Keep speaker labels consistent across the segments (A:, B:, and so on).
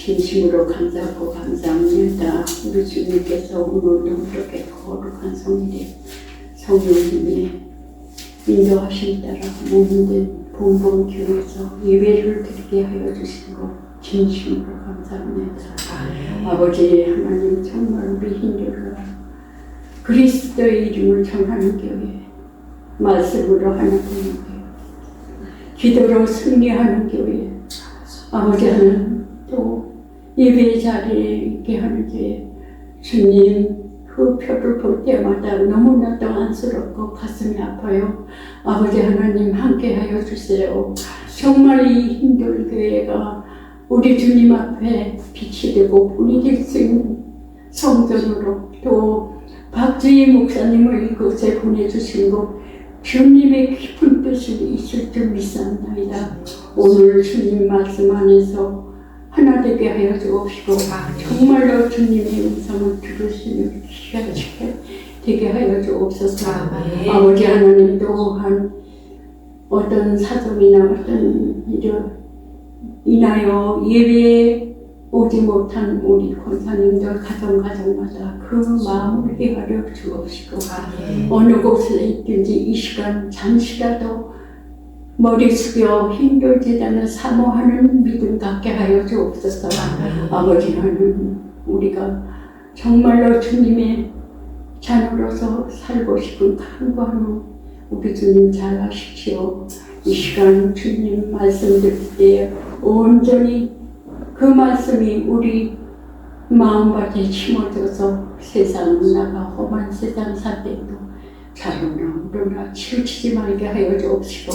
A: 진심으로 감사하고 감사합니다. 우리 주님께서 오늘도 이렇게 거룩한 성일에 성령님의 인도하심 따라 모든 본본교회에서 예배를 드리게 하여 주신 것 진심으로 감사합니다. 아버지 하나님, 정말 우리 hin들과 그리스도의 이름을 전하는 교회, 말씀으로 하는 교회, 기도로 승리하는 교회, 아버지 하나님, 또 예배 자리에 있게 하는 교회, 주님 그 표를 볼 때마다 너무나도 안쓰럽고 가슴이 아파요. 아버지 하나님 함께 하여 주세요. 정말 이 힘들 교회가 우리 주님 앞에 빛이 되고 본이 될 수 있는 성전으로, 또 박주희 목사님을 이곳에 보내주신 것 주님의 깊은 뜻이 있을 줄 믿사옵나이다. 오늘 주님 말씀 안에서 하나 되게 하여 주옵시고 정말로 주님의 음성을 들으시는 귀가 되게 하여 주옵소서. 아버지 하나님, 또한 어떤 사정이나 어떤 일을 인하여 예배에 오지 못한 우리 권사님들 가정마다 그 마음을 헤아려 주옵시고 어느 곳에 있든지 이 시간 잠시라도 머리 숙여 힘들지않은 사모하는 믿음 갖게 하여 주옵소서. 아버지 하나님, 우리가 정말로 주님의 자녀로서 살고 싶은 간구하는 우리 주님 잘 아시지요. 이 시간 주님 말씀 들을 때 온전히 그 말씀이 우리 마음밭에 심어져서 세상 나가 험한 세상 살 때도 자루나 물으나 치우치지 말게 하여 주옵시고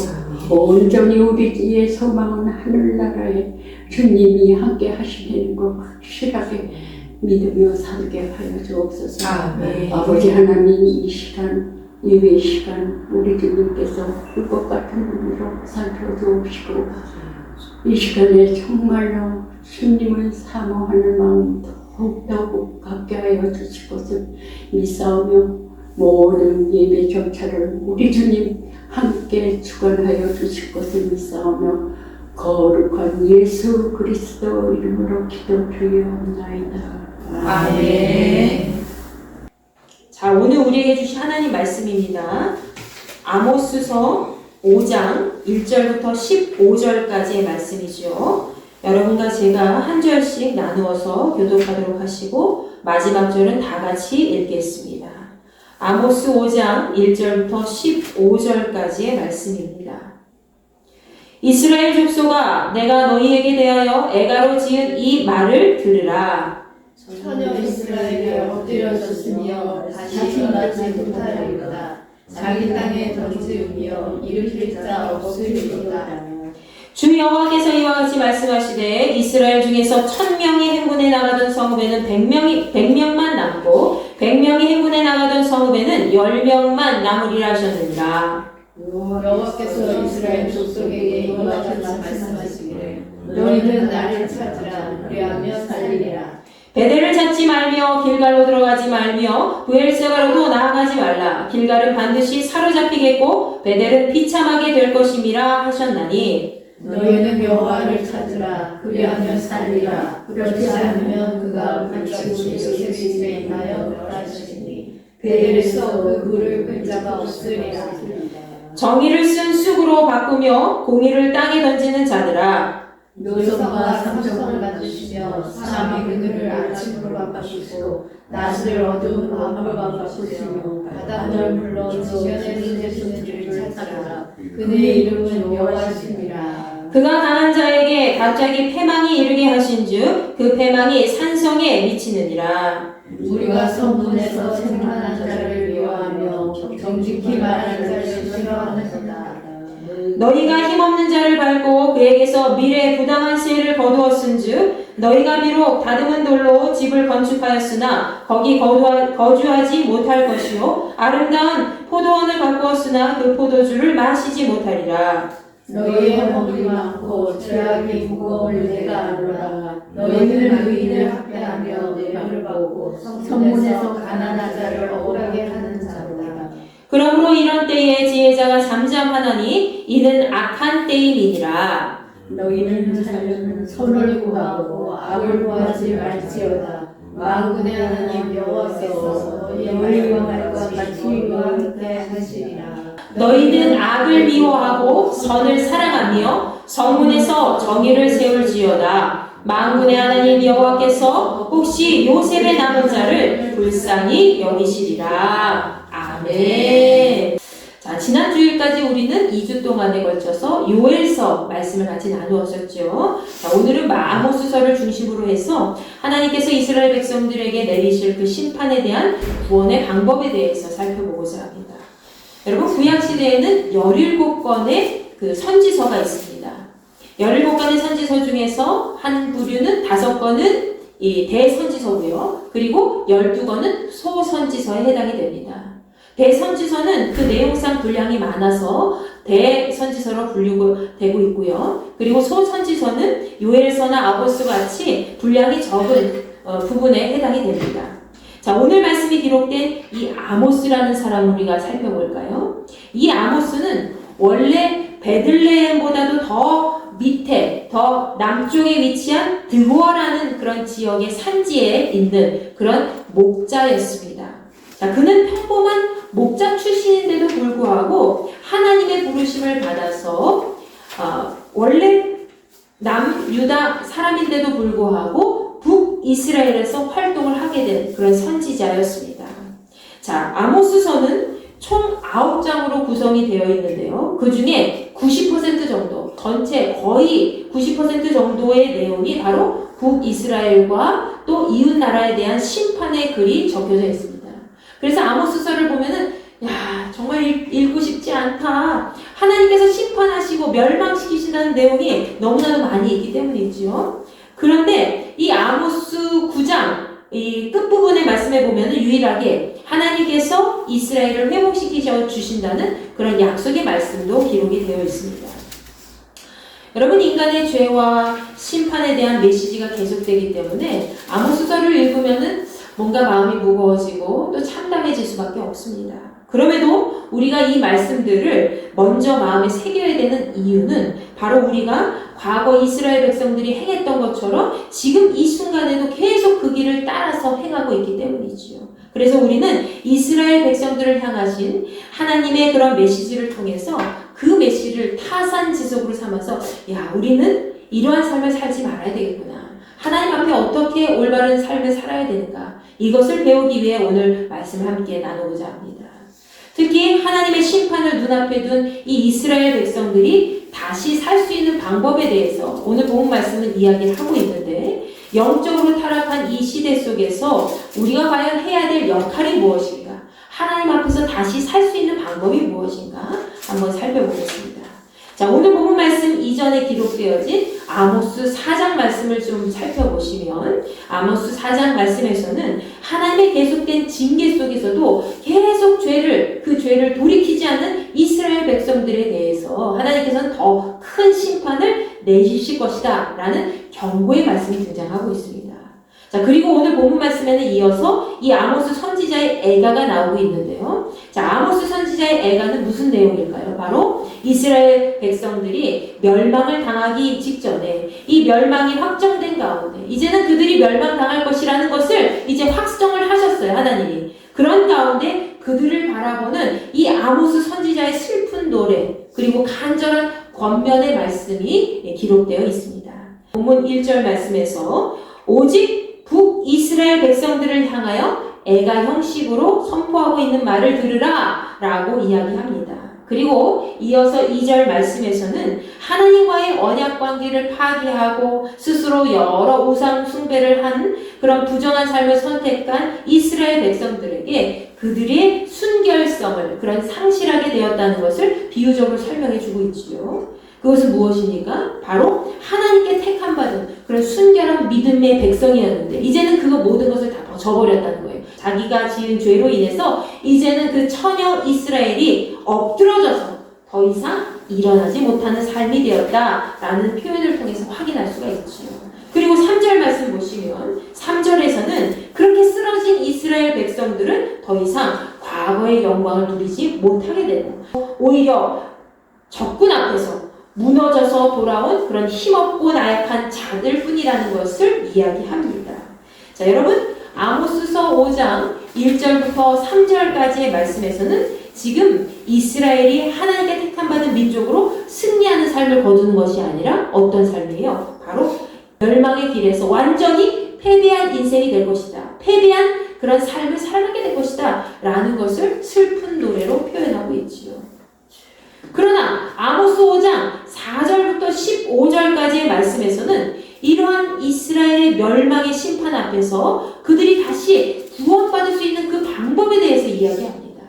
A: 온전히 우리 뒤에 소망은 하늘나라에 주님이 함께 하시는 것 확실하게 믿으며 살게 하여 주옵소서. 아버지 하나님, 이 시간 예배 시간 우리 주님께서 불꽃 같은 눈으로 살펴주옵시고 이 시간에 정말로 주님을 사모하는 마음 더욱더 갖게 하여 주실 것을 믿사오며 모든 예배 정찰을 우리 주님 함께 주관하여 주실 것을 믿사오며 거룩한 예수 그리스도 이름으로 기도드리옵나이다.
B: 아멘. 자, 오늘 우리에게 주신 하나님 말씀입니다. 아모스서 5장 1절부터 15절까지의 말씀이죠. 여러분과 제가 한 절씩 나누어서 교독하도록 하시고 마지막 절은 다 같이 읽겠습니다. 아모스 5장 1절부터 15절까지의 말씀입니다. 이스라엘 족속아, 내가 너희에게 대하여 애가로 지은 이 말을 들으라.
C: 처녀 이스라엘에 엎드려졌으며 다시 일어나지 못하리로다. 자기 땅에 던지우며 일으킬 자 없으리로다.
B: 주 여호와께서 이와 같이 말씀하시되 이스라엘 중에서 1000명이 행군에 나가던 성읍에는 100명만 남고 100명이 행군에 나가던 성읍에는 10명만 남으리라 하셨느니라.
C: 여호와께서 이스라엘 족속에게 이와 같이 말씀하시기를 너희는 나를 찾으라. 그리하면 살리리라.
B: 베델을 찾지 말며 길갈로 들어가지 말며 브엘세바로도 나아가지 말라. 길갈은 반드시 사로잡히겠고 베델은 비참하게 될 것임이라 하셨나니
C: 너희는 여호와를 찾으라. 그리하면 살리라. 그렇지 않으면 그가 불같이 요셉집에 인하여 멸하시니 베델에서 그 굴을 끌 자가 없으리라.
B: 정의를 쓴 쑥으로 바꾸며 공의를 땅에 던지는 자들아,
C: 노성과 삼성을 받으시며 사람이 그들을 아침으로 바꾸시고 낮을 어두운 밤으로 바꾸시며 바닷물 불러 지면에 계신 그를 찾으라. 그의 이름은 여호와시니라.
B: 그가 강한 자에게 갑자기 패망이 이르게 하신즉 그 패망이 산성에 미치느니라.
C: 우리가 성문에서 생존한 자를 미워하며 정직히 말하는 자를 싫어하는도다.
B: 너희가 힘없는 자를 밟고 그에게서 미래 부당한 세를 거두었은즉 너희가 비록 다듬은 돌로 집을 건축하였으나 거기 거주하지 못할 것이요 아름다운 포도원을 가꾸었으나 그 포도주를 마시지 못하리라.
C: 너희의 허물이 많고 죄악이 무거움을 내가 아노라. 너희는 의인을 학대하며 내를 받고 성문에서 가난한 자를 억울하게 하는 자로다.
B: 그러므로 이런 때에 지혜자가 잠잠하나니 이는 악한 때임이니라.
C: 너희는 살려는 선을 구하고 악을 구하지 말지어다. 만군의 하나님 여호와께서 너희와 같이 함께 하시리라.
B: 너희는 악을 미워하고 선을 사랑하며 성문에서 정의를 세울지어다. 만군의 하나님 여호와께서 혹시 요셉의 남은 자를 불쌍히 여기시리라. 아멘. 자, 지난 주일까지 우리는 2주 동안에 걸쳐서 요엘서 말씀을 같이 나누었었죠. 자, 오늘은 아모스서를 중심으로 해서 하나님께서 이스라엘 백성들에게 내리실 그 심판에 대한 구원의 방법에 대해서 살펴보고자 합니다. 여러분, 구약시대에는 17권의 그 선지서가 있습니다. 17권의 선지서 중에서 한 부류는 5권은 이 대선지서고요. 그리고 12권은 소선지서에 해당이 됩니다. 대선지서는 그 내용상 분량이 많아서 대선지서로 분류되고 있고요. 그리고 소선지서는 요엘서나 아모스 같이 분량이 적은 부분에 해당이 됩니다. 자, 오늘 말씀이 기록된 이 아모스라는 사람을 우리가 살펴볼까요? 이 아모스는 원래 베들레헴보다도 더 밑에, 더 남쪽에 위치한 드보아라는 그런 지역의 산지에 있는 그런 목자였습니다. 자, 그는 평범한 목자 출신인데도 불구하고 하나님의 부르심을 받아서 원래 남유다 사람인데도 불구하고 북이스라엘에서 활동을 하게 된 그런 선지자였습니다. 자, 아모스서는 총 9장으로 구성이 되어 있는데요. 그 중에 90% 정도, 전체 거의 90% 정도의 내용이 바로 북이스라엘과 또 이웃 나라에 대한 심판의 글이 적혀져 있습니다. 그래서 아모스서를 보면은 정말 읽고 싶지 않다. 하나님께서 심판하시고 멸망시키신다는 내용이 너무나도 많이 있기 때문이지요. 그런데 이 아모스 9장 이 끝부분의 말씀에 보면은 유일하게 하나님께서 이스라엘을 회복시키셔 주신다는 그런 약속의 말씀도 기록이 되어 있습니다. 여러분, 인간의 죄와 심판에 대한 메시지가 계속되기 때문에 아모스서를 읽으면은 뭔가 마음이 무거워지고 또 참담해질 수밖에 없습니다. 그럼에도 우리가 이 말씀들을 먼저 마음에 새겨야 되는 이유는 바로 우리가 과거 이스라엘 백성들이 행했던 것처럼 지금 이 순간에도 계속 그 길을 따라서 행하고 있기 때문이지요. 그래서 우리는 이스라엘 백성들을 향하신 하나님의 그런 메시지를 통해서 그 메시지를 타산지석으로 삼아서 우리는 이러한 삶을 살지 말아야 되겠구나. 하나님 앞에 어떻게 올바른 삶을 살아야 되는가. 이것을 배우기 위해 오늘 말씀을 함께 나누고자 합니다. 특히 하나님의 심판을 눈앞에 둔 이 이스라엘 백성들이 다시 살 수 있는 방법에 대해서 오늘 본문 말씀은 이야기를 하고 있는데, 영적으로 타락한 이 시대 속에서 우리가 과연 해야 될 역할이 무엇인가, 하나님 앞에서 다시 살 수 있는 방법이 무엇인가 한번 살펴보겠습니다. 자, 오늘 본문 말씀 이전에 기록되어진 아모스 4장 말씀을 좀 살펴보시면, 아모스 4장 말씀에서는 하나님의 계속된 징계 속에서도 계속 그 죄를 돌이키지 않는 이스라엘 백성들에 대해서 하나님께서는 더 큰 심판을 내리실 것이다 라는 경고의 말씀이 등장하고 있습니다. 자, 그리고 오늘 본문 말씀에는 이어서 이 아모스 선지자의 애가가 나오고 있는데요. 자, 아모스 선지자의 애가는 무슨 내용일까요? 바로 이스라엘 백성들이 멸망을 당하기 직전에 이 멸망이 확정된 가운데 이제는 그들이 멸망당할 것이라는 것을 이제 확정을 하셨어요, 하나님이. 그런 가운데 그들을 바라보는 이 아모스 선지자의 슬픈 노래, 그리고 간절한 권면의 말씀이 기록되어 있습니다. 본문 1절 말씀에서 오직 북이스라엘 백성들을 향하여 애가 형식으로 선포하고 있는 말을 들으라 라고 이야기합니다. 그리고 이어서 2절 말씀에서는 하나님과의 언약 관계를 파괴하고 스스로 여러 우상 숭배를 한 그런 부정한 삶을 선택한 이스라엘 백성들에게 그들의 순결성을 그런 상실하게 되었다는 것을 비유적으로 설명해 주고 있지요. 그것은 무엇입니까? 바로 하나님께 택함 받은 그런 순결한 믿음의 백성이었는데 이제는 그거 모든 것을 다 저버렸다는 거예요. 자기가 지은 죄로 인해서 이제는 그 처녀 이스라엘이 엎드러져서 더 이상 일어나지 못하는 삶이 되었다라는 표현을 통해서 확인할 수가 있지요. 그리고 3절 말씀 보시면 3절에서는 그렇게 쓰러진 이스라엘 백성들은 더 이상 과거의 영광을 누리지 못하게 되고 오히려 적군 앞에서 무너져서 돌아온 그런 힘없고 나약한 자들 뿐이라는 것을 이야기합니다. 자, 여러분, 아모스서 5장 1절부터 3절까지의 말씀에서는 지금 이스라엘이 하나님께 택함받은 민족으로 승리하는 삶을 거두는 것이 아니라 어떤 삶이에요? 바로 멸망의 길에서 완전히 패배한 인생이 될 것이다. 패배한 그런 삶을 살아가게 될 것이다. 라는 것을 슬픈 노래로 표현하고 있지요. 그러나 아모스 5장 4절부터 15절까지의 말씀에서는 이러한 이스라엘의 멸망의 심판 앞에서 그들이 다시 구원받을 수 있는 그 방법에 대해서 이야기합니다.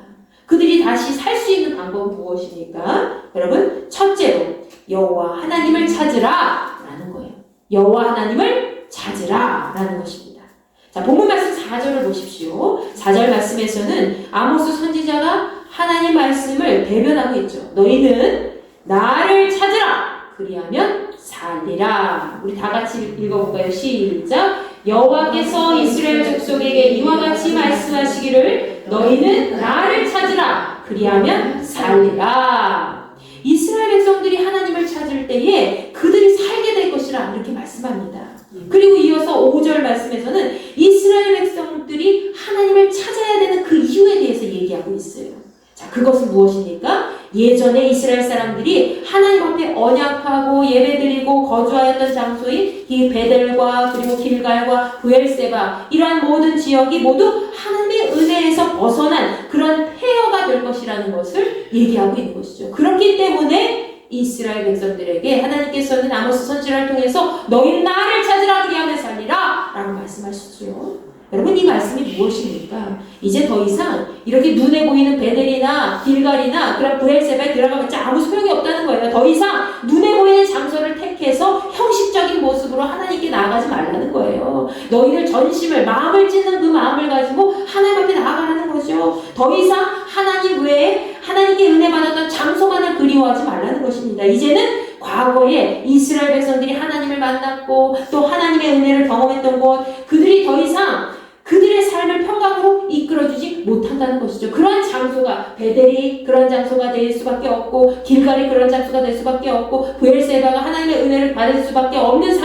B: 그들이 다시 살 수 있는 방법은 무엇입니까? 여러분, 첫째로 여호와 하나님을 찾으라 라는 거예요. 여호와 하나님을 찾으라 라는 것입니다. 자, 본문 말씀 4절을 보십시오. 4절 말씀에서는 아모스 선지자가 하나님 말씀을 대변하고 있죠. 너희는 나를 찾으라. 그리하면 살리라. 우리 다 같이 읽어볼까요? 시작. 여호와께서 이스라엘 족속에게 이와 같이 말씀하시기를 너희는 나를 찾으라. 그리하면 살리라. 이스라엘 백성들이 하나님을 찾을 때에 그들이 살게 될 것이라 이렇게 말씀합니다. 그리고 이어서 5절 말씀에서는 이스라엘 백성들이 하나님을 찾아야 되는 그 이유에 대해서 얘기하고 있어요. 자, 그것은 무엇입니까? 예전에 이스라엘 사람들이 하나님 앞에 언약하고 예배드리고 거주하였던 장소인 이 베델과 그리고 길갈과 브엘세바 이러한 모든 지역이 모두 하나님의 은혜에서 벗어난 그런 폐허가 될 것이라는 것을 얘기하고 있는 것이죠. 그렇기 때문에 이스라엘 백성들에게 하나님께서는 아모스 선지자를 통해서 너희는 나를 찾으라 그리하면 살리라 라고 말씀하시죠. 여러분, 이 말씀이 무엇입니까? 이제 더 이상 이렇게 눈에 보이는 베델이나 길갈이나 그런 브엘세바에 들어가봤자 아무 소용이 없다는 거예요. 더 이상 눈에 보이는 장소를 택해서 형식적인 모습으로 하나님께 나아가지 말라는 거예요. 너희들 전심을, 마음을 찢는 그 마음을 가지고 하나님 앞에 나아가라는 거죠. 더 이상 하나님 외에 하나님께 은혜 받았던 장소만을 그리워하지 말라는 것입니다. 이제는 과거에 이스라엘 백성들이 하나님을 만났고 또 하나님의 은혜를 경험했던 곳, 그들이 더 이상 그들의 삶을 평강으로 이끌어주지 못한다는 것이죠. 그런 장소가 베델이 그런 장소가 될 수밖에 없고 길갈이 그런 장소가 될 수밖에 없고 브엘세바가 하나님의 은혜를 받을 수밖에 없는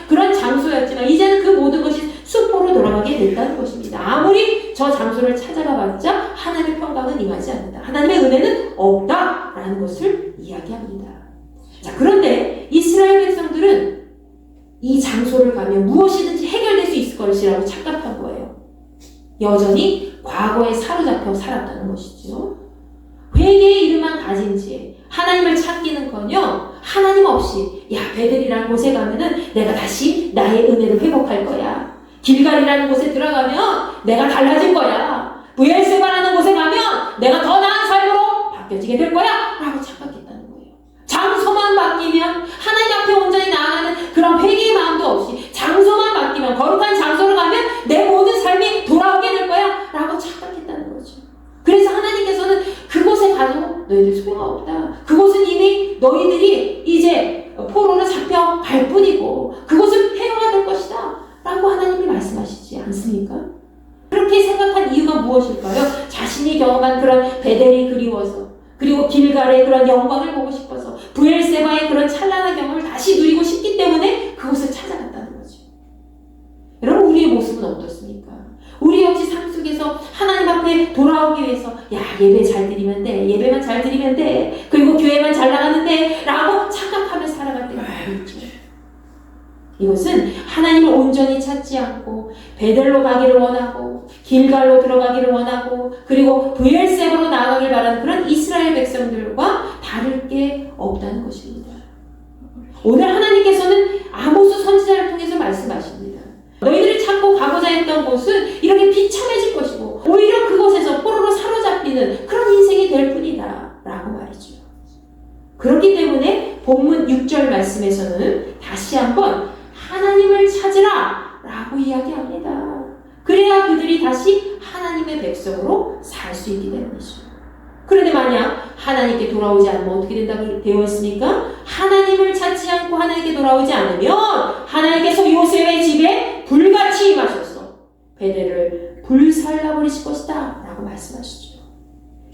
B: 그런 장소였지만 이제는 그 모든 것이 수포로 돌아가게 됐다는 것입니다. 아무리 저 장소를 찾아가 봤자 하나님의 평강은 임하지 않는다. 하나님의 은혜는 없다라는 것을 이야기합니다. 자, 그런데 이스라엘 백성들은 이 장소를 가면 무엇이든지 해결될 수 있을 것이라고 착각한 거예요. 여전히 과거에 사로잡혀 살았다는 것이죠. 회개의 이름만 가진 채 하나님을 찾기는커녕 하나님 없이 베델이라는 곳에 가면은 내가 다시 나의 은혜를 회복할 거야. 길갈이라는 곳에 들어가면 내가 달라질 거야. 브엘세바라는 곳에 가면 내가 더 나은 삶으로 바뀌어지게 될 거야 라고 착각했다는 거예요. 장소만 바뀌면 하나님 앞에 온전히 나아가는 그런 회개의 마음도 없이 장소만 바뀌면 거룩한 장소로 가면 내 모든 삶이 돌아오게 될 거야 라고 착각했다는 거죠. 그래서 하나님께서는 그곳에 가도 너희들 소용없다. 그곳은 이미 너희들이 이제 포로로 잡혀갈 뿐이고 그곳은 폐허가 될 것이다 라고 하나님이 말씀하시지 않습니까? 그렇게 생각한 이유가 무엇일까요? 자신이 경험한 그런 베델이 그리워서, 그리고 길갈의 그런 영광을 보고 싶어서, 브엘세바의 그런 찬란한 경험을 다시 누리고 싶기 때문에 그곳을 찾아갔다는 거죠. 여러분, 우리의 모습은 어떻습니까? 우리 역시 삶 속에서 하나님 앞에 돌아오기 위해서 예배 잘 드리면 돼, 예배만 잘 드리면 돼, 그리고 교회만 잘 나가는데 라고 착각하며 살아갈 때가 많이 있죠. 이것은 하나님을 온전히 찾지 않고 베델로 가기를 원하고 길갈로 들어가기를 원하고 그리고 브엘세바로 나아가길 바라는 그런 이스라엘 백성들과 다를 게 없다는 것입니다. 오늘 하나님께서는 아모스 선지자를 통해서 말씀하십니다. 너희들이 찾고 가고자 했던 곳은 이렇게 비참해질 것이고 오히려 그곳에서 포로로 사로잡히는 그런 인생이 될 뿐이다 라고 말이죠. 그렇기 때문에 본문 6절 말씀에서는 다시 한번 하나님을 찾으라 라고 이야기합니다. 그래야 그들이 다시 하나님의 백성으로 살 수 있게 되는 것이죠. 그런데 만약 하나님께 돌아오지 않으면 어떻게 된다고 되어 있습니까? 하나님을 찾지 않고 하나님께 돌아오지 않으면 하나님께서 요셉의 집에 불같이 임하셔서 베델을 불살라버리실 것이다 라고 말씀하시죠.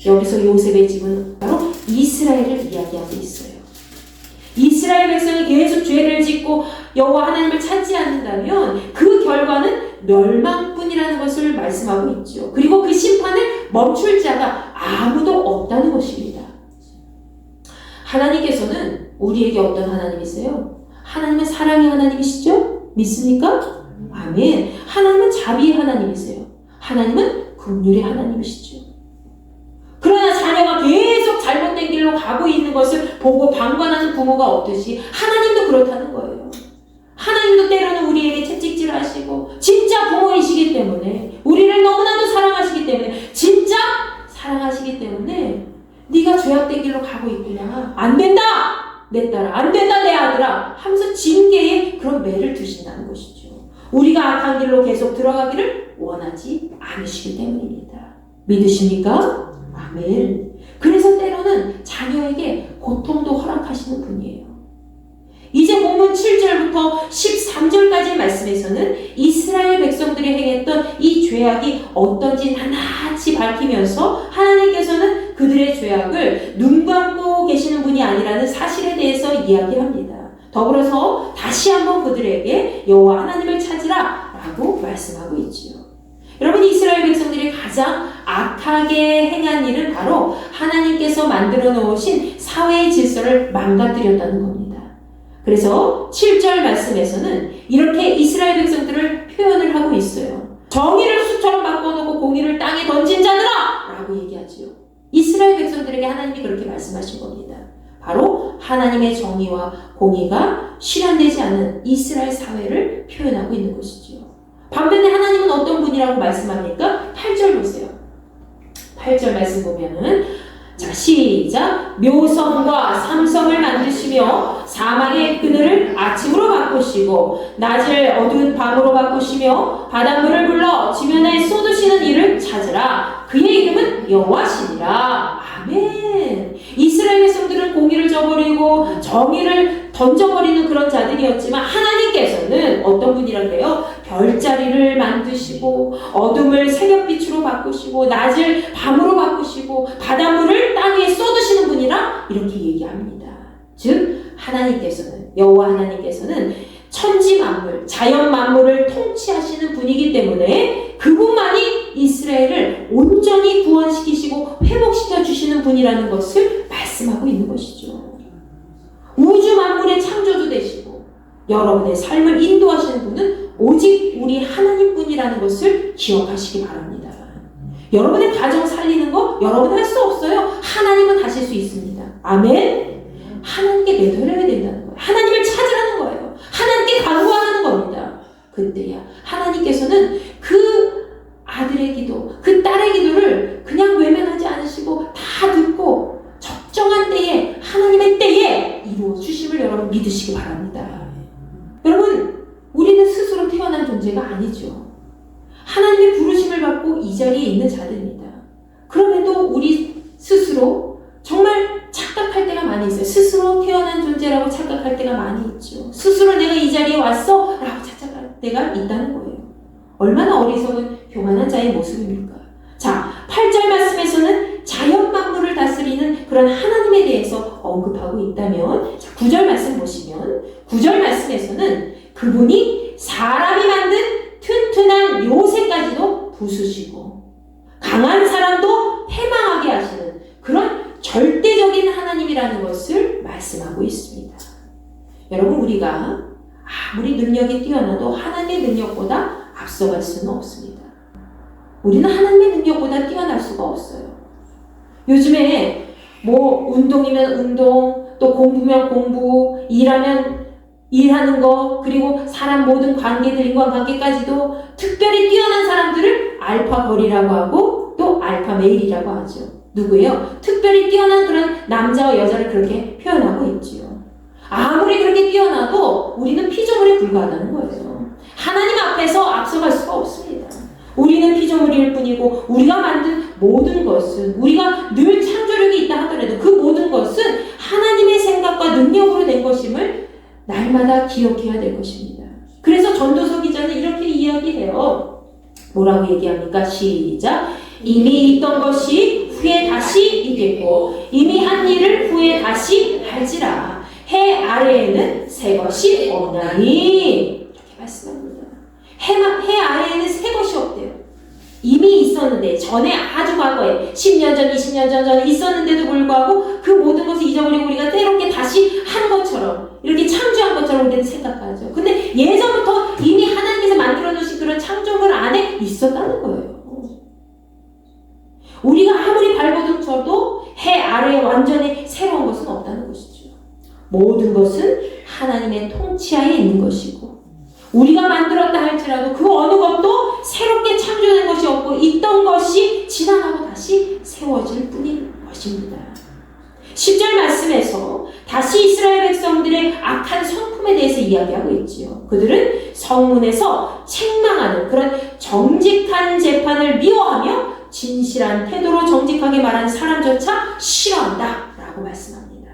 B: 여기서 요셉의 집은 바로 이스라엘을 이야기하고 있어요. 이스라엘 백성이 계속 죄를 짓고 여호와 하나님을 찾지 않는다면 그 결과는 멸망뿐이라는 것을 말씀하고 있죠. 그리고 그 심판을 멈출 자가 아무도 없다는 것입니다. 하나님께서는 우리에게 어떤 하나님이세요? 하나님은 사랑의 하나님이시죠? 믿습니까? 아멘. 하나님은 자비의 하나님이세요. 하나님은 긍휼의 하나님이시죠. 그러나 자녀가 계속 잘못된 길로 가고 있는 것을 보고 방관하는 부모가 없듯이 하나님도 그렇다는 거예요. 하나님도 때로는 우리에게 채찍질 하시고 진짜 부모이시기 때문에 우리를 너무나도 사랑하시기 때문에 진짜 사랑하시기 때문에 네가 죄악된 길로 가고 있구나. 안 된다! 내 딸아. 안 된다 내 아들아. 하면서 징계에 그런 매를 두신다는 것이죠. 우리가 악한 길로 계속 들어가기를 원하지 않으시기 때문입니다. 믿으십니까? 아멘. 그래서 때로는 자녀에게 고통도 허락하시는 분이에요. 이제 본문 7절부터 13절까지의 말씀에서는 이스라엘 백성들이 행했던 이 죄악이 어떤지 하나같이 밝히면서 하나님께서는 그들의 죄악을 눈 감고 계시는 분이 아니라는 사실에 대해서 이야기합니다. 더불어서 다시 한번 그들에게 여호와 하나님을 찾으라 라고 말씀하고 있지요. 여러분, 이스라엘 백성들이 가장 악하게 행한 일은 바로 하나님께서 만들어 놓으신 사회의 질서를 망가뜨렸다는 겁니다. 그래서 7절 말씀에서는 이렇게 이스라엘 백성들을 표현을 하고 있어요. 정의를 수처럼 바꿔놓고 공의를 땅에 던진 자들아! 라고 얘기하지요. 이스라엘 백성들에게 하나님이 그렇게 말씀하신 겁니다. 바로 하나님의 정의와 공의가 실현되지 않은 이스라엘 사회를 표현하고 있는 것이지요. 반면에 하나님은 어떤 분이라고 말씀합니까? 8절 보세요. 8절 말씀 보면은 자, 시작. 묘성과 삼성을 만드시며 사막의 그늘을 아침으로 바꾸시고 낮을 어두운 밤으로 바꾸시며 바닷물을 불러 지면에 쏟으시는 이를 찾으라. 그의 이름은 여호와시니라. 아멘. 이스라엘 백성들은 공의를 저버리고 정의를 던져버리는 그런 자들이었지만 하나님께서는 어떤 분이라고 해요? 별자리를 만드시고 어둠을 새벽빛으로 바꾸시고 낮을 밤으로 바꾸시고 바닷물을 땅 위에 쏟으시는 분이라 이렇게 얘기합니다. 즉 하나님께서는 여호와 하나님께서는 천지 만물, 자연 만물을 통치하시는 분이기 때문에 그분만이 이스라엘을 온전히 구원시키시고 회복시켜 주시는 분이라는 것을 말씀하고 있는 것이죠. 우주 만물의 창조주 되시고 여러분의 삶을 인도하시는 분은 오직 우리 하나님뿐이라는 것을 기억하시기 바랍니다. 여러분의 가정 살리는 거 여러분 할 수 없어요. 하나님은 하실 수 있습니다. 아멘. 하나님께 매달려야 된다는 거예요. 하나님을 찾으라는 거예요. 하나님께 간구하는 겁니다. 그때야 하나님께서는 그 아들의 기도, 그 딸의 기도를 그냥 외면하지 않으시고 다 듣고 적정한 때에 하나님의 때에 이루어 주심을 여러분 믿으시기 바랍니다. 여러분, 우리는 스스로 태어난 존재가 아니죠. 하나님의 부르심을 받고 이 자리에 있는 자들입니다. 그럼에도 우리 스스로 정말 착각할 때가 많이 있어요. 스스로 태어난 존재라고 착각할 때가 많이 있죠. 스스로 내가 이 자리에 왔어 라고 착각할 때가 있다는 거예요. 얼마나 어리석은 교만한 자의 모습입니까? 자, 8절 말씀에서는 자연 만물을 다스리는 그런 하나님에 대해서 언급하고 있다면, 자, 9절 말씀 보시면 9절 말씀에서는 그분이 사람이 만든 튼튼한 요새까지도 부수시고 강한 사람도 패망하게 하시는 그런 절대적인 하나님이라는 것을 말씀하고 있습니다. 여러분, 우리가 아무리 능력이 뛰어나도 하나님의 능력보다 앞서갈 수는 없습니다. 우리는 하나님의 능력보다 뛰어날 수가 없어요. 요즘에 뭐 운동이면 운동, 또 공부면 공부, 일하면 일하는 거, 그리고 사람 모든 관계들, 인간관계까지도 특별히 뛰어난 사람들을 알파 걸이라고 하고 또 알파 메일이라고 하죠. 누구예요? 특별히 뛰어난 그런 남자와 여자를 그렇게 표현하고 있지요. 아무리 그렇게 뛰어나도 우리는 피조물에 불과하다는 거예요. 하나님 앞에서 앞서갈 수가 없습니다. 우리는 피조물일 뿐이고 우리가 만든 모든 것은, 우리가 늘 창조력이 있다 하더라도 그 모든 것은 하나님의 생각과 능력으로 된 것임을 날마다 기억해야 될 것입니다. 그래서 전도서 기자는 이렇게 이야기해요. 뭐라고 얘기합니까? 시작. 이미 있던 것이 후에 다시 있겠고 이미 한 일을 후에 다시 할지라. 해 아래에는 새 것이 없나니 이렇게 말씀합니다. 해 아래에는 새 것이 없대요. 이미 있었는데 전에 아주 과거에 10년 전, 20년 전에 있었는데도 불구하고 그 모든 것을 잊어버리고 우리가 새롭게 다시 한 것처럼 이렇게 창조한 것처럼 우리는 생각하죠. 근데 예전부터 이미 하나님께서 만들어 놓으신 그런 창조물 안에 있었다는 거예요. 우리가 아무리 발버둥 쳐도 해 아래에 완전히 새로운 것은 없다는 것이죠. 모든 것은 하나님의 통치하에 있는 것이고 우리가 만들었다 할지라도 그 어느 것도 새롭게 창조된 것이 없고 있던 것이 지나가고 다시 세워질 뿐인 것입니다. 10절 말씀에서 다시 이스라엘 백성들의 악한 성품에 대해서 이야기하고 있지요. 그들은 성문에서 책망하는 그런 정직한 재판을 미워하며 진실한 태도로 정직하게 말하는 사람조차 싫어한다 라고 말씀합니다.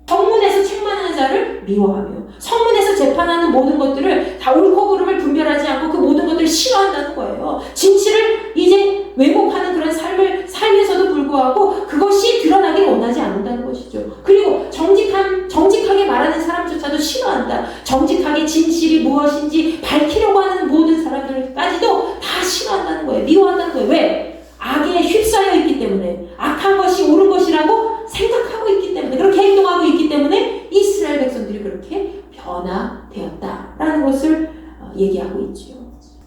B: 성문에서 책망하는 자를 미워하며 성문에서 재판하는 모든 것들을 다 옳고 그름을 분별하지 않고 그 모든 것들을 싫어한다는 거예요. 진실을 이제 왜곡하는 그런 삶을 살면서도 불구하고 그것이 드러나기를 원하지 않는다는 것이죠. 그리고 정직하게 말하는 사람조차도 싫어한다. 정직하게 진실이 무엇인지 밝히려고 하는 모든 사람들까지도 다 싫어한다는 거예요. 미워한다는 거예요. 왜? 악에 휩싸여 있기 때문에 악한 것이 옳은 것이라고 생각하고 있기 때문에 그렇게 행동하고 있기 때문에 이스라엘 백성들이 그렇게 변화되었다라는 것을 얘기하고 있죠.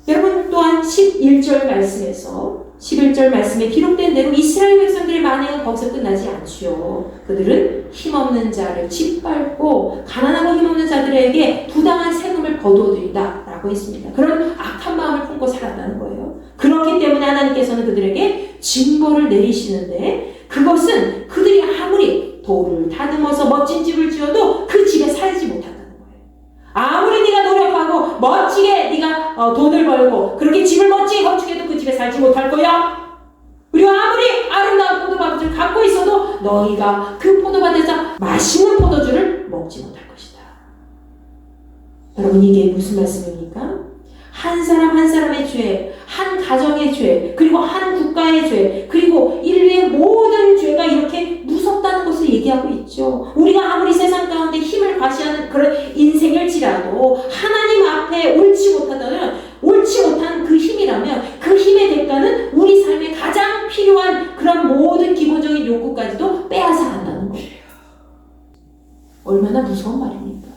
B: 여러분 또한 11절 말씀에 기록된 대로 이스라엘 백성들의 만행은 거기서 끝나지 않지요. 그들은 힘없는 자를 짓밟고 가난하고 힘없는 자들에게 부당한 세금을 거두어들이다 라고 했습니다. 그런 악한 마음을 품고 살았다는 거예요. 그렇기 때문에 하나님께서는 그들에게 징벌을 내리시는데 그것은 그들이 아무리 돌을 다듬어서 멋진 집을 지어도 그 집에 살지 못한다는 거예요. 아무리 네가 노력하고 멋지게 네가 돈을 벌고 그렇게 집을 멋지게 건축해도 그 집에 살지 못할 거야. 그리고 아무리 아름다운 포도밭을 갖고 있어도 너희가 그 포도밭에서 맛있는 포도주를 먹지 못할 것이다. 여러분 이게 무슨 말씀입니까? 한 사람 한 사람의 죄, 한 가정의 죄, 그리고 한 국가의 죄, 그리고 인류의 모든 죄가 이렇게 무섭다는 것을 얘기하고 있죠. 우리가 아무리 세상 가운데 힘을 과시하는 그런 인생일지라도 하나님 앞에 옳지 못한 그 힘이라면 그 힘의 대가는 우리 삶에 가장 필요한 그런 모든 기본적인 욕구까지도 빼앗아 간다는 거예요. 얼마나 무서운 말입니까?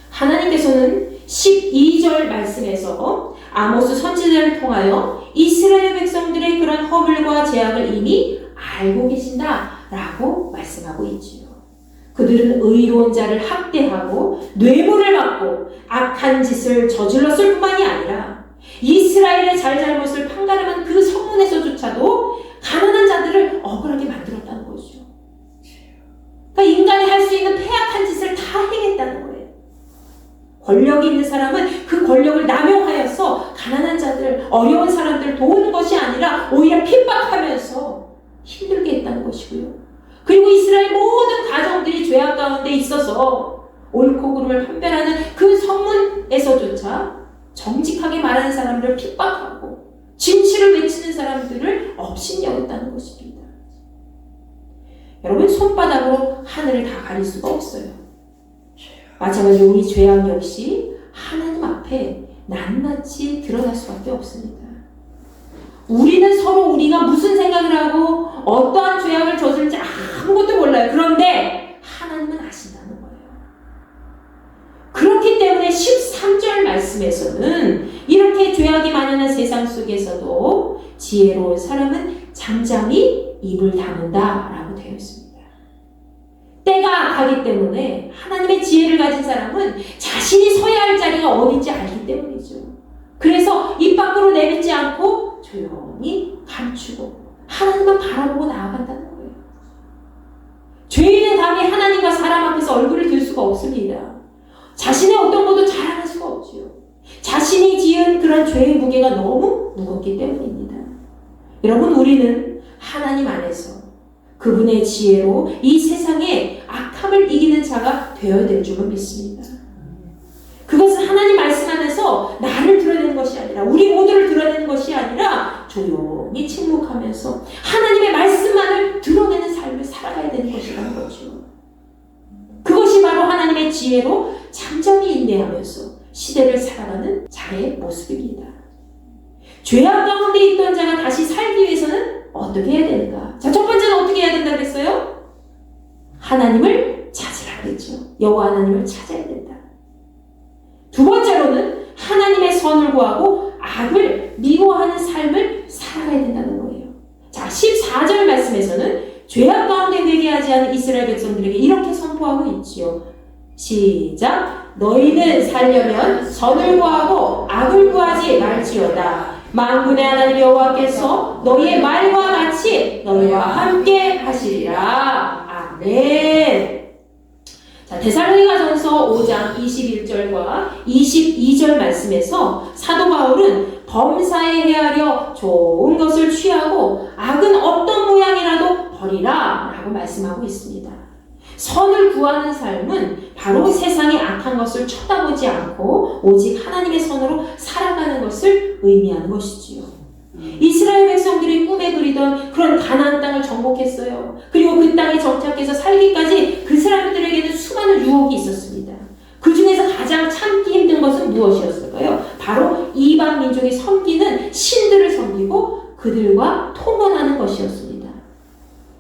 B: 하나님께서는 12절 말씀에서 아모스 선지자를 통하여 이스라엘 백성들의 그런 허물과 죄악을 이미 알고 계신다라고 말씀하고 있지요. 그들은 의로운 자를 학대하고 뇌물을 받고 악한 짓을 저질렀을 뿐만이 아니라 이스라엘의 잘잘못을 판가름한 그 성문에서조차도 가난한 자들을 억울하게 만들었다는 거죠. 그러니까 인간이 할 수 있는 패악한 짓을 다 행했다는 거예요. 권력이 있는 사람은 그 권력을 남용하여서 가난한 자들, 어려운 사람들을 도우는 것이 아니라 오히려 핍박하면서 힘들게 했다는 것이고요. 그리고 이스라엘 모든 가정들이 죄악 가운데 있어서 옳고 그름을 판별하는 그 성문에서조차 정직하게 말하는 사람들을 핍박하고 진실을 외치는 사람들을 업신여겼다는 것입니다. 여러분 손바닥으로 하늘을 다 가릴 수가 없어요. 마찬가지로 우리 죄악 역시 하나님 앞에 낱낱이 드러날 수밖에 없습니다. 우리는 서로 우리가 무슨 생각을 하고 어떠한 죄악을 저질지 아무것도 몰라요. 그런데 하나님은 아신다는 거예요. 그렇기 때문에 13절 말씀에서는 이렇게 죄악이 만연한 세상 속에서도 지혜로운 사람은 잠잠히 입을 다문다 라고 되어 있습니다. 때가 악하기 때문에 하나님의 지혜를 가진 사람은 자신이 서야 할 자리가 어딘지 알기 때문이죠. 그래서 입 밖으로 내뱉지 않고 조용히 감추고 하나님만 바라보고 나아간다는 거예요. 죄인은 감히 하나님과 사람 앞에서 얼굴을 들 수가 없습니다. 자신의 어떤 것도 자랑할 수가 없지요. 자신이 지은 그런 죄의 무게가 너무 무겁기 때문입니다. 여러분 우리는 하나님 안에서 그분의 지혜로 이 세상의 악함을 이기는 자가 되어야 될 줄을 믿습니다. 그것은 하나님 말씀 안에서 나를 드러내는 것이 아니라 우리 모두를 드러내는 것이 아니라 조용히 침묵하면서 하나님의 말씀만을 드러내는 삶을 살아가야 되는 것이라는 거죠. 상태로 잠잠히 인내하면서 시대를 살아가는 자의 모습입니다. 죄악 가운데 있던 자가 다시 살기 위해서는 어떻게 해야 되는가? 자, 첫 번째는 어떻게 해야 된다 그랬어요? 하나님을 찾으라 그랬죠. 여호와 하나님을 찾아야 된다. 두 번째로는 하나님의 선을 구하고 악을 미워하는 삶을 살아가야 된다는 거예요. 자, 14절 말씀에서는 죄악 가운데 회개하지 않은 이스라엘 백성들에게 이렇게 선포하고 있지요. 시작. 너희는 살려면 선을 구하고 악을 구하지 말지어다. 만군의 하나님 여호와께서 너희의 말과 같이 너희와 함께 하시리라. 아멘. 자, 데살로니가전서 5장 21절과 22절 말씀에서 사도 바울은 범사에 헤아려 좋은 것을 취하고 악은 어떤 모양이라도 버리라 라고 말씀하고 있습니다. 선을 구하는 삶은 바로 세상의 악한 것을 쳐다보지 않고 오직 하나님의 선으로 살아가는 것을 의미하는 것이지요. 이스라엘 백성들이 꿈에 그리던 그런 가나안 땅을 정복했어요. 그리고 그 땅에 정착해서 살기까지 그 사람들에게는 수많은 유혹이 있었습니다. 그 중에서 가장 참기 힘든 것은 무엇이었을까요? 바로 이방 민족이 섬기는 신들을 섬기고 그들과 통혼하는 것이었습니다.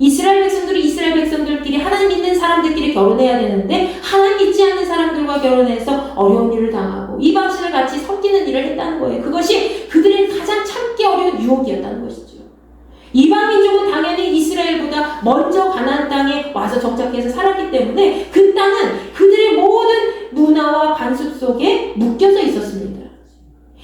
B: 이스라엘 백성들끼리 하나님 믿는 사람들끼리 결혼해야 되는데 하나님 믿지 않는 사람들과 결혼해서 어려운 일을 당하고 이방신을 같이 섬기는 일을 했다는 거예요. 그것이 그들의 가장 참기 어려운 유혹이었다는 것이죠. 이방 민족은 당연히 이스라엘보다 먼저 가나안 땅에 와서 정착해서 살았기 때문에 그 땅은 그들의 모든 문화와 관습 속에 묶여서 있었습니다.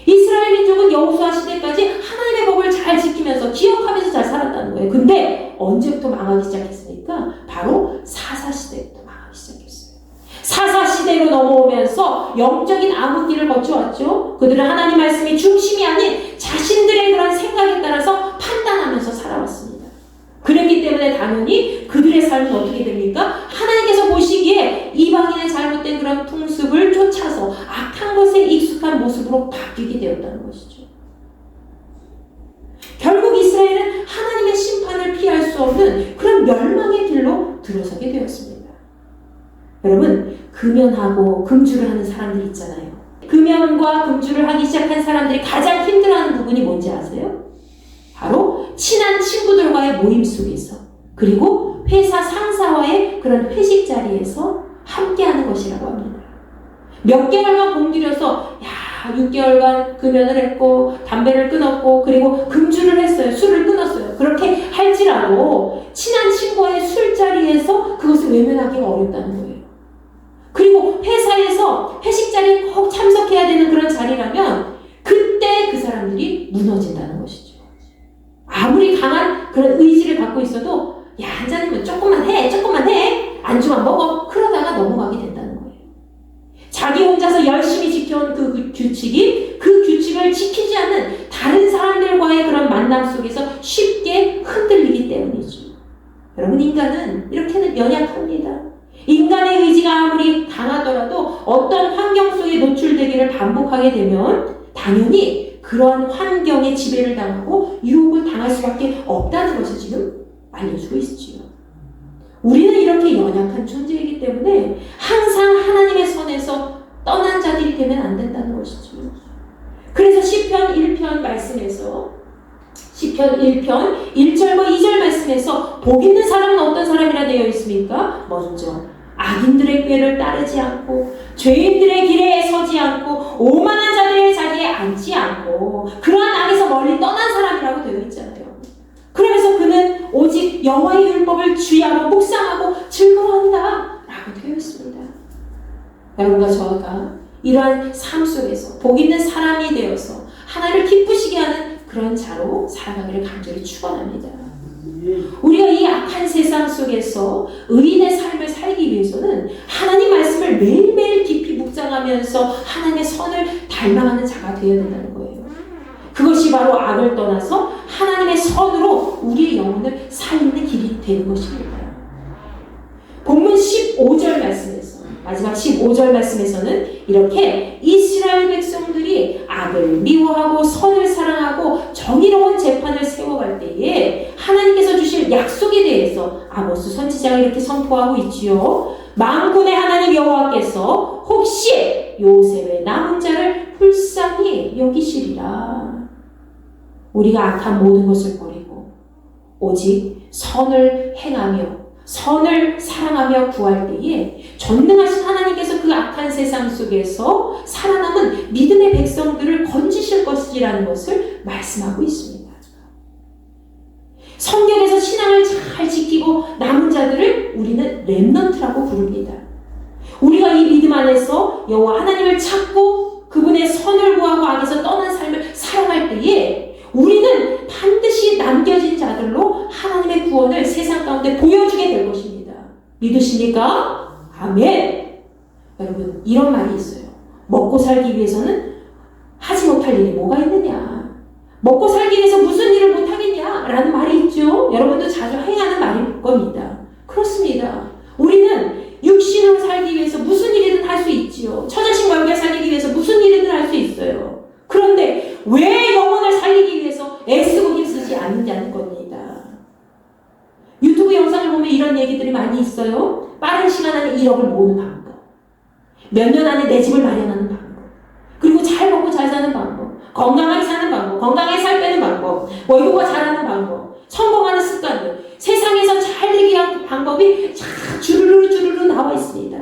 B: 이스라엘 민족은 여호수아 시대까지 하나님의 법을 잘 지키면서 기억하면서 잘 살았다는 거예요. 근데 언제부터 망하기 시작했습니까? 바로 사사 시대부터 망하기 시작했어요. 사사 시대로 넘어오면서 영적인 암흑기를 거쳐왔죠. 그들은 하나님 말씀이 중심이 아닌 자신들의 그런 생각에 따라서 판단하면서 살아왔습니다. 그랬기 때문에 당연히 그들의 삶은 어떻게 됩니까? 하나님께서 보시기에 이방인의 잘못된 그런 풍습을 쫓아서 악한 것에 익숙한 모습으로 바뀌게 되었다는 것이죠. 결국 이스라엘은 하나님의 심판을 피할 수 없는 그런 멸망의 길로 들어서게 되었습니다. 여러분, 금연하고 금주를 하는 사람들이 있잖아요. 금연과 금주를 하기 시작한 사람들이 가장 힘들어하는 부분이 뭔지 아세요? 바로 친한 친구들과의 모임 속에서 그리고 회사 상사와의 그런 회식 자리에서 함께하는 것이라고 합니다. 몇 개월만 공들여서 6개월간 금연을 했고 담배를 끊었고 그리고 금주를 했어요. 술을 끊었어요. 그렇게 할지라도 친한 친구와의 술자리에서 그것을 외면하기가 어렵다는 거예요. 그리고 회사에서 회식 자리에 꼭 참석해야 되는 그런 자리라면 그때 그 사람들이 무너진다는 것이죠. 아무리 강한 그런 의지를 갖고 있어도 한 잔이면 조금만 해 안주만 먹어 그러다가 넘어가게 된다는 거예요. 자기 혼자서 열심히 지켜온 그 규칙을 지키지 않는 다른 사람들과의 그런 만남 속에서 쉽게 흔들리기 때문이죠. 여러분, 인간은 이렇게는 연약합니다. 인간의 의지가 아무리 강하더라도 어떤 환경 속에 노출되기를 반복하게 되면 당연히 그러한 환경에 지배를 당하고 유혹을 당할 수밖에 없다는 것을 지금 알려주고 있지요. 우리는 이렇게 연약한 존재이기 때문에 항상 하나님의 선에서 떠난 자들이 되면 안 된다는 것이죠. 그래서 시편 1편 말씀에서 시편 1편 1절과 2절 말씀에서 복 있는 사람은 어떤 사람이라 되어 있습니까? 먼저 악인들의 꾀를 따르지 않고 죄인들의 길에 서지 않고 오만한 자들의 자리에 앉지 않고 그러한 악에서 멀리 떠난 사람이라고 되어 있잖아요. 그러면서 그는 오직 여호와의 율법을 주의하고 묵상하고 즐거워한다 라고 되어 있습니다. 여러분과 저가 이러한 삶 속에서 복 있는 사람이 되어서 하나님을 기쁘시게 하는 그런 자로 살아가기를 간절히 축원합니다. 우리가 이 악한 세상 속에서 의인의 삶을 살기 위해서는 하나님 말씀을 매일매일 깊이 묵상하면서 하나님의 선을 닮아가는 자가 되어야 된다는 거예요. 그것이 바로 악을 떠나서 하나님의 선으로 우리의 영혼을 살리는 길이 되는 것입니다. 본문 15절 말씀에서 마지막 15절 말씀에서는 이렇게 이스라엘 백성들이 악을 미워하고 선을 사랑하고 정의로운 재판을 세워갈 때에 하나님께서 주실 약속에 대해서 아모스 선지자가 이렇게 선포하고 있지요. 만군의 하나님 여호와께서 혹시 요셉의 남은 자를 불쌍히 여기시리라. 우리가 악한 모든 것을 버리고 오직 선을 행하며 선을 사랑하며 구할 때에 전능하신 하나님께서 그 악한 세상 속에서 살아남은 믿음의 백성들을 건지실 것이라는 것을 말씀하고 있습니다. 성경에서 신앙을 잘 지키고 남은 자들을 우리는 렘넌트라고 부릅니다. 우리가 이 믿음 안에서 여호와 하나님을 찾고 그분의 선을 구하고 악에서 떠난 삶을 살아갈 때에 우리는 반드시 남겨진 자들로 하나님의 구원을 세상 가운데 보여주게 될 것입니다. 믿으십니까? 아멘. 여러분, 이런 말이 있어요. 먹고 살기 위해서는 하지 못할 일이 뭐가 있느냐? 먹고 살기 위해서 무슨 일을 못하겠냐? 라는 말이 있죠. 여러분도 자주 행하는 말일 겁니다. 그렇습니다. 우리는 육신으로 살기 위해서 무슨 일이든 할 수 있지요. 처자식 관계 살리기 위해서 무슨 일이든 할 수 있어요. 그런데 왜 영혼을 살리기 위해서 애쓰고 힘쓰지 않느냐는 겁니다. 유튜브 영상을 보면 이런 얘기들이 많이 있어요. 빠른 시간 안에 1억을 모으는 방법, 몇 년 안에 내 집을 마련하는 방법, 그리고 잘 먹고 잘 사는 방법, 건강하게 사는 방법, 건강하게 살 빼는 방법, 월급과 잘하는 방법, 성공하는 습관들, 세상에서 잘 되기 위한 방법이 쫙 주르르 나와 있습니다.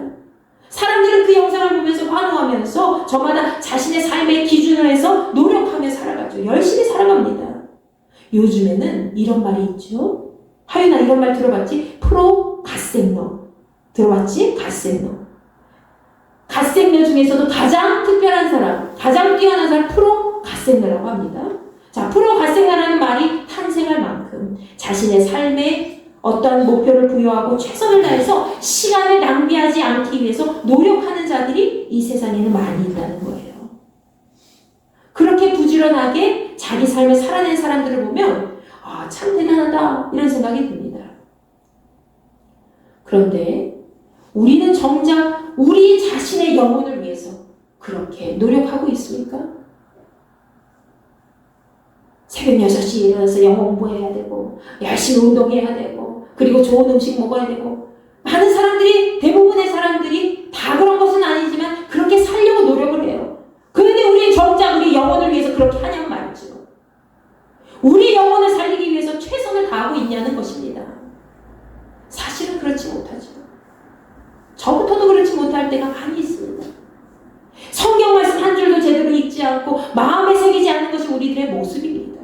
B: 사람들은 그 영상을 보면서 환호하면서 저마다 자신의 삶의 기준을 해서 노력하며 살아가죠. 열심히 살아갑니다. 요즘에는 이런 말이 있죠. 하윤아, 이런 말 들어봤지? 프로 갓생러. 들어봤지? 갓생러. 갓생러 중에서도 가장 특별한 사람, 가장 뛰어난 사람, 프로 갓생러라고 합니다. 자, 프로 갓생러라는 말이 탄생할 만큼 자신의 삶에 어떠한 목표를 부여하고 최선을 다해서 시간을 낭비하지 않기 위해서 노력하는 자들이 이 세상에는 많이 있다는 거예요. 그렇게 부지런하게 자기 삶을 살아낸 사람들을 보면 참 대단하다 이런 생각이 듭니다. 그런데 우리는 정작 우리 자신의 영혼을 위해서 그렇게 노력하고 있습니까? 새벽 6시에 일어나서 영어 공부해야 되고 열심히 운동해야 되고 그리고 좋은 음식 먹어야 되고 많은 사람들이 대부분의 사람들이 다 그런 것은 아니지만 그렇게 살려고 노력을 해요. 그런데 우리는 정작 우리 영혼을 위해서 그렇게 하냐고 말이죠. 우리 영혼을 살리기 위해서 최선을 다하고 있냐는 것입니다. 사실은 그렇지 못하죠. 저부터도 그렇지 못할 때가 많이 있습니다. 성경 말씀 한 줄도 제대로 읽지 않고 마음에 새기지 않는 것이 우리들의 모습입니다.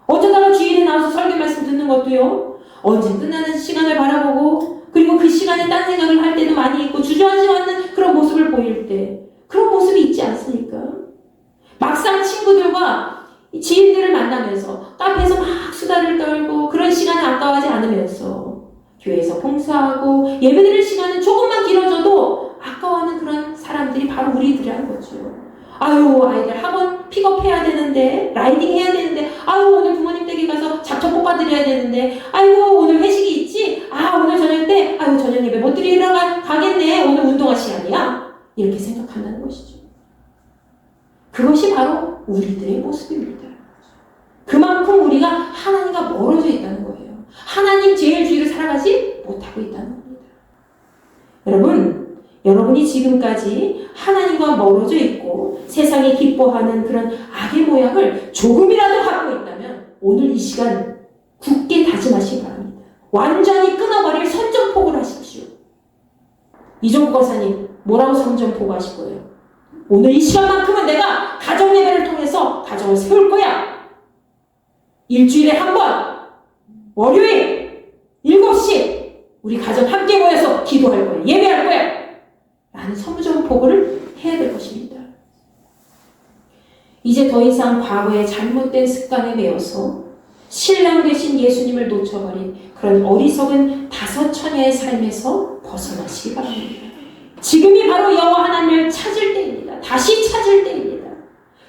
B: 어쩌다가 주일에 나와서 설교 말씀 듣는 것도요. 언제 끝나는 시간을 바라보고 그리고 그 시간에 딴 생각을 할 때도 많이 있고 주저하지 않는 그런 모습을 보일 때 그런 모습이 있지 않습니까? 막상 친구들과 지인들을 만나면서 카페에서 막 수다를 떨고 그런 시간을 아까워하지 않으면서 교회에서 봉사하고 예배드릴 시간은 조금만 길어져도 아까워하는 그런 사람들이 바로 우리들이라는 거죠. 아유, 아이들 학원 픽업해야 되는데, 라이딩 해야 되는데, 아유, 오늘 부모님 댁에 가서 잡초 뽑아드려야 되는데, 아이고, 오늘 회식이 있지? 오늘 저녁 때, 아유, 저녁 예배 못 드리러 가겠네. 오늘 운동할 시간이야. 이렇게 생각한다는 것이죠. 그것이 바로 우리들의 모습입니다. 그만큼 우리가 하나님과 멀어져 있다는 거예요. 하나님 제일주의를 살아가지 못하고 있다는 겁니다. 여러분이 지금까지 하나님과 멀어져 있고 세상이 기뻐하는 그런 악의 모양을 조금이라도 하고 있다면 오늘 이 시간 굳게 다짐하시기 바랍니다. 완전히 끊어버릴 선전포고를 하십시오. 이종국 권사님 뭐라고 선전포고 하실 거예요? 오늘 이 시간만큼은 내가 가정 예배를 통해서 가정을 세울 거야. 일주일에 한 번 월요일 7시 우리 가정 함께 모여서 기도할 거야. 예배할 거야. 라는 선전포고를 해야 될 것입니다. 이제 더 이상 과거의 잘못된 습관에 매여서 신랑 되신 예수님을 놓쳐버린 그런 어리석은 다섯 처녀의 삶에서 벗어나시기 바랍니다. 지금이 바로 여호와 하나님을 찾을 때입니다. 다시 찾을 때입니다.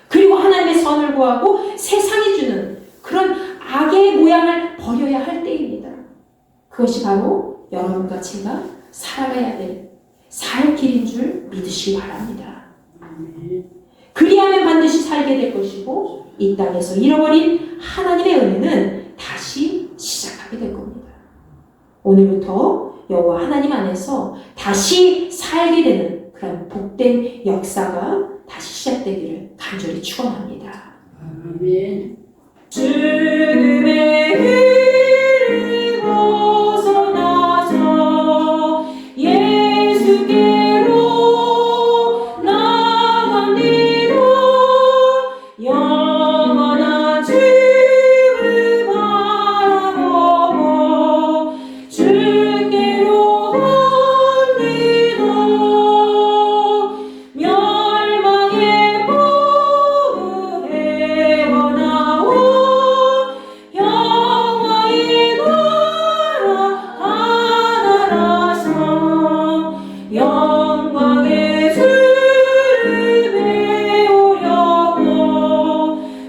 B: 그리고 하나님의 선을 구하고 세상이 주는 그런 악의 모양을 버려야 할 때입니다. 그것이 바로 여러분과 제가 살아가야 될 살 길인 줄 믿으시기 바랍니다. 그리하면 반드시 살게 될 것이고 이 땅에서 잃어버린 하나님의 은혜는 다시 시작하게 될 겁니다. 오늘부터 여호와 하나님 안에서 다시 살게 되는 그런 복된 역사가 다시 시작되기를 간절히 축원합니다.
A: 아멘.
B: 죽음의 길을 벗어나서 예수께로 나간 뒤로 영원한 집을 바라보고 주께로 갑니다. 멸망의 포구 헤어나오 영화의 나라 하나라서 영광의 주를 배우려고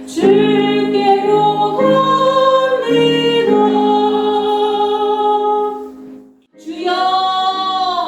B: 주께로 갑니다. 주여,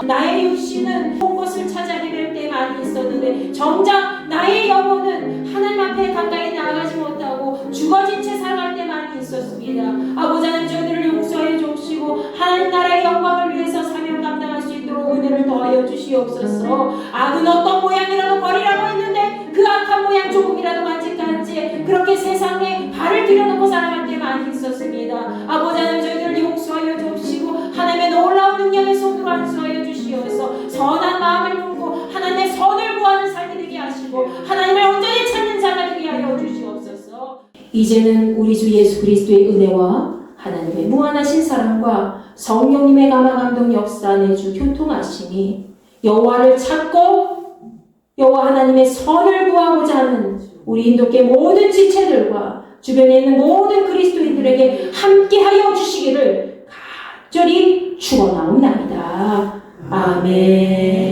B: 나의 육신은 본 것을 찾아 헤맬 때 많이 있었는데 정작 나의 영혼은 하나님 앞에 가까이 나아가지 못하고 죽어진 채 살아갈 때 많이 있었습니다. 아버지 하나님, 저희들을 용서해 주시고 하나님 나라의 영광을 위해서 사명 감당할 수 있도록 은혜를 더하여 주시옵소서. 악은 어떤 모양이라도 버리라고 했는데 그 악한 모양 조금이라도 간직한 채 그렇게 세상에 발을 들여놓고 살아갈 때 많이 있었습니다. 아버지 하나님, 저희들을 용서하여 주시고 하나님의 놀라운 능력의 손으로 안수하여 주시옵소서. 선한 마음을 품고 하나님의 선을 구하는 삶이 되게 하시고 하나님을 온전히 찾는 자가 되게 하여 주시옵소서. 이제는 우리 주 예수 그리스도의 은혜와 하나님의 무한하신 사랑과 성령님의 감화감동 역사 내주 교통하심이 여호와를 찾고 여호와 하나님의 선을 구하고자 하는 우리 인도계 모든 지체들과 주변에 있는 모든 그리스도인들에게 함께하여 주시기를 간절히 축원하옵나이다. 아멘.